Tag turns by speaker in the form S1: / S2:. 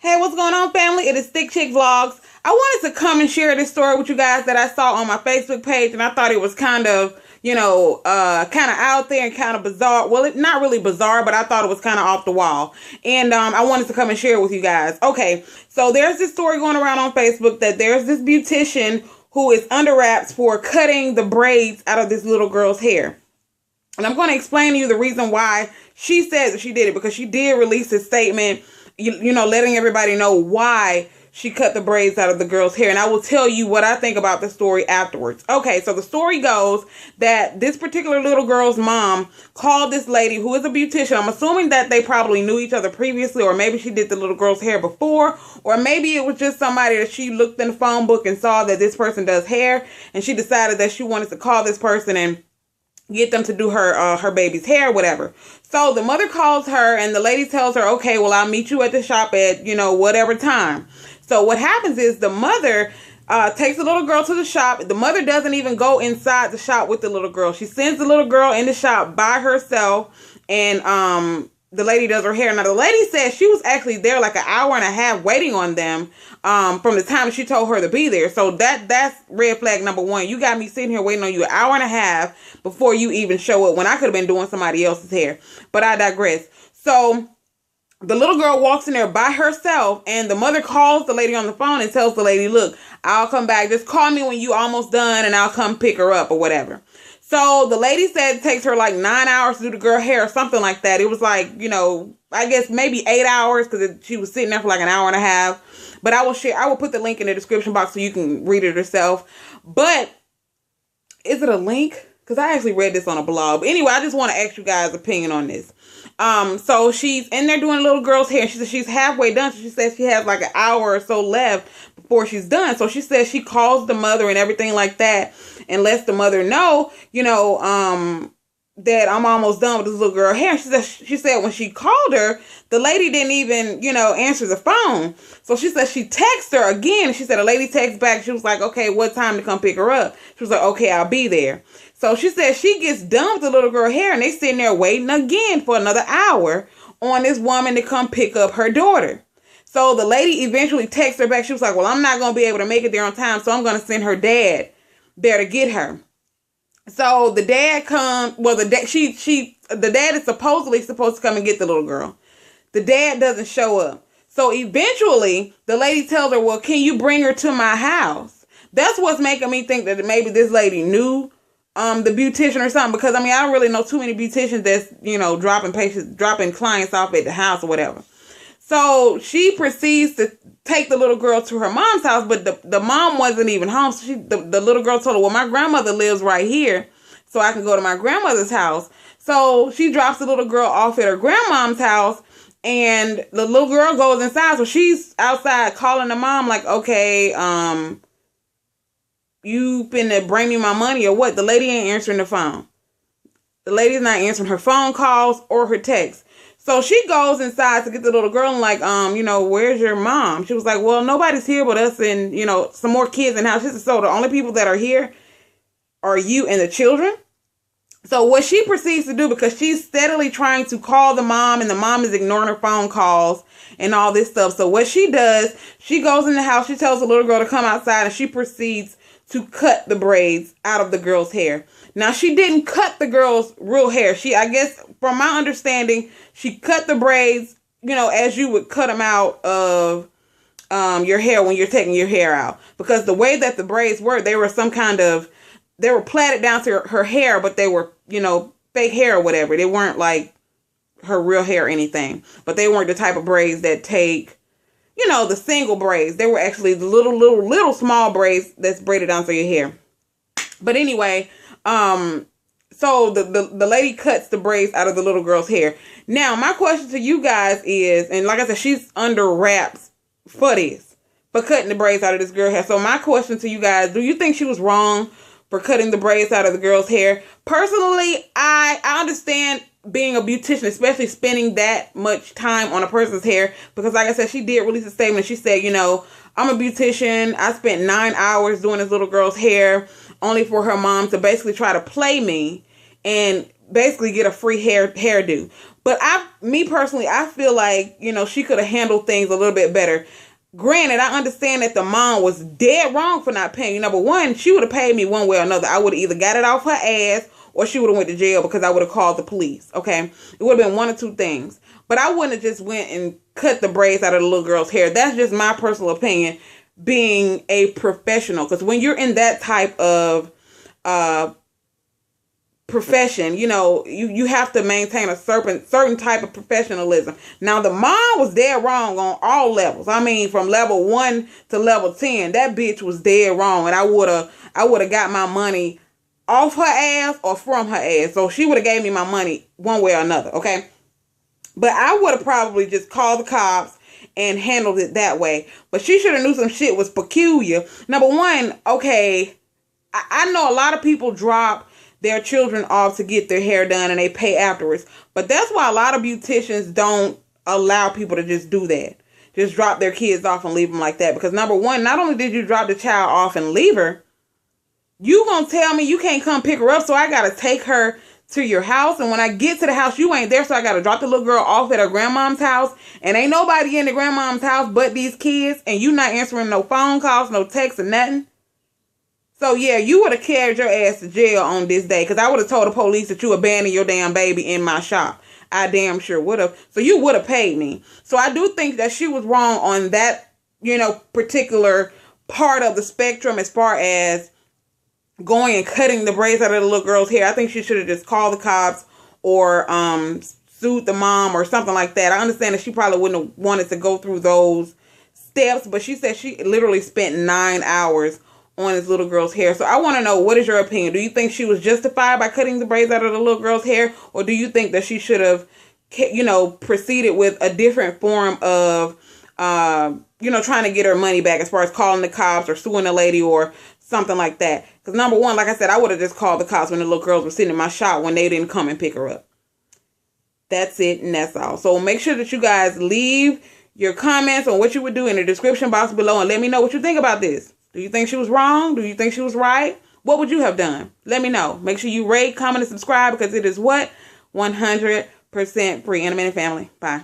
S1: Hey, what's going on, family? It is ThickChickVlogs. I wanted to come and share this story with you guys that I saw on my Facebook page, and I thought it was kind of, kind of out there and kind of bizarre. Well, it's not really bizarre, but I thought it was kind of off the wall. And I wanted to come and share it with you guys. Okay, so there's this story going around on Facebook that there's this beautician who is under wraps for cutting the braids out of this little girl's hair. And I'm going to explain to you the reason why she says that she did it, because she did release a statement, letting everybody know why she cut the braids out of the girl's hair. And I will tell you what I think about the story afterwards. Okay, so the story goes that this particular little girl's mom called this lady who is a beautician. I'm assuming that they probably knew each other previously, or maybe she did the little girl's hair before, or maybe it was just somebody that she looked in the phone book and saw that this person does hair, and she decided that she wanted to call this person and get them to do her baby's hair, whatever. So the mother calls her, and the lady tells her, okay, well, I'll meet you at the shop at, whatever time. So what happens is the mother takes the little girl to the shop. The mother doesn't even go inside the shop with the little girl. She sends the little girl in the shop by herself, and the lady does her hair. Now, the lady says she was actually there like an hour and a half waiting on them from the time she told her to be there. So that's red flag number one. You got me sitting here waiting on you an hour and a half before you even show up, when I could have been doing somebody else's hair. But I digress. So the little girl walks in there by herself, and the mother calls the lady on the phone and tells the lady, look, I'll come back. Just call me when you almost done, and I'll come pick her up or whatever. So the lady said it takes her like 9 hours to do the girl hair or something like that. It was like, I guess maybe 8 hours, because she was sitting there for like an hour and a half. But I will put the link in the description box so you can read it yourself. But is it a link? Because I actually read this on a blog. But anyway, I just want to ask you guys' opinion on this. So she's in there doing a little girl's hair. She says she's halfway done. So she says she has like an hour or so left before she's done. So she says she calls the mother and everything like that, and lets the mother know, that I'm almost done with this little girl hair. She said when she called her, the lady didn't even, answer the phone. So she said she texted her again. She said a lady texted back. She was like, okay, what time to come pick her up? She was like, okay, I'll be there. So she said she gets done with the little girl hair, and they sitting there waiting again for another hour on this woman to come pick up her daughter. So the lady eventually texted her back. She was like, well, I'm not going to be able to make it there on time, so I'm going to send her dad there to get her. So the dad comes, well, the dad is supposedly supposed to come and get the little girl. The dad doesn't show up. So eventually the lady tells her, well, can you bring her to my house? That's what's making me think that maybe this lady knew the beautician or something, because I don't really know too many beauticians that's, dropping clients off at the house or whatever. So she proceeds to take the little girl to her mom's house, but the mom wasn't even home. So the little girl told her, well, my grandmother lives right here, so I can go to my grandmother's house. So she drops the little girl off at her grandmom's house, and the little girl goes inside. So she's outside calling the mom like, okay, you finna bring me my money or what? The lady ain't answering the phone. The lady's not answering her phone calls or her texts. So she goes inside to get the little girl and like, where's your mom? She was like, well, nobody's here but us and, some more kids in the house. She said, so the only people that are here are you and the children? So what she proceeds to do, because she's steadily trying to call the mom, and the mom is ignoring her phone calls and all this stuff. So what she does, she goes in the house, she tells the little girl to come outside, and she proceeds to cut the braids out of the girl's hair. Now, she didn't cut the girl's real hair. I guess, from my understanding, she cut the braids, as you would cut them out of your hair when you're taking your hair out. Because the way that the braids were, they were plaited down to her hair, but they were, fake hair or whatever. They weren't like her real hair or anything. But they weren't the type of braids that take, the single braids. They were actually the little small braids that's braided down through your hair. But anyway, so the lady cuts the braids out of the little girl's hair. Now, my question to you guys is, and like I said, she's under wraps for cutting the braids out of this girl's hair. So my question to you guys, do you think she was wrong for cutting the braids out of the girl's hair? Personally, I understand being a beautician, especially spending that much time on a person's hair, because like I said, she did release a statement. She said, I'm a beautician. I spent 9 hours doing this little girl's hair, only for her mom to basically try to play me and basically get a free hairdo. But me personally, I feel like, you know, she could have handled things a little bit better. Granted, I understand that the mom was dead wrong for not paying you. Number one, she would have paid me one way or another. I would have either got it off her ass or she would have went to jail because I would have called the police. Okay, it would have been one or two things. But I wouldn't have just went and cut the braids out of the little girl's hair. That's just my personal opinion, being a professional. Because when you're in that type of profession, you know, you have to maintain a certain type of professionalism. Now, the mom was dead wrong on all levels. I mean, from level 1 to level 10, that bitch was dead wrong, and I would have got my money off her ass or from her ass. So she would have gave me my money one way or another, okay? But I would have probably just called the cops and handled it that way. But she should have knew some shit was peculiar. Number one, okay, I know a lot of people drop their children off to get their hair done and they pay afterwards. But that's why a lot of beauticians don't allow people to just do that. Just drop their kids off and leave them like that. Because number one, not only did you drop the child off and leave her, you gonna tell me you can't come pick her up, so I gotta take her to your house, and when I get to the house, you ain't there, so I gotta drop the little girl off at her grandmom's house, and ain't nobody in the grandmom's house but these kids, and you not answering no phone calls, no texts, or nothing. So yeah, you would have carried your ass to jail on this day, because I would have told the police that you abandoned your damn baby in my shop. I damn sure would have. So you would have paid me. So I do think that she was wrong on that, you know, particular part of the spectrum as far as going and cutting the braids out of the little girl's hair. I think she should have just called the cops or sued the mom or something like that. I understand that she probably wouldn't have wanted to go through those steps, but she said she literally spent 9 hours on this little girl's hair. So I want to know, what is your opinion? Do you think she was justified by cutting the braids out of the little girl's hair? Or do you think that she should have, you know, proceeded with a different form of, you know, trying to get her money back as far as calling the cops or suing the lady or something like that? Because number one, like I said, I would have just called the cops when the little girls were sitting in my shop when they didn't come and pick her up. That's it, and that's all. So make sure that you guys leave your comments on what you would do in the description box below and let me know what you think about this. Do you think she was wrong? Do you think she was right? What would you have done? Let me know. Make sure you rate, comment, and subscribe, because it is what? 100% free. In a minute, family. Bye.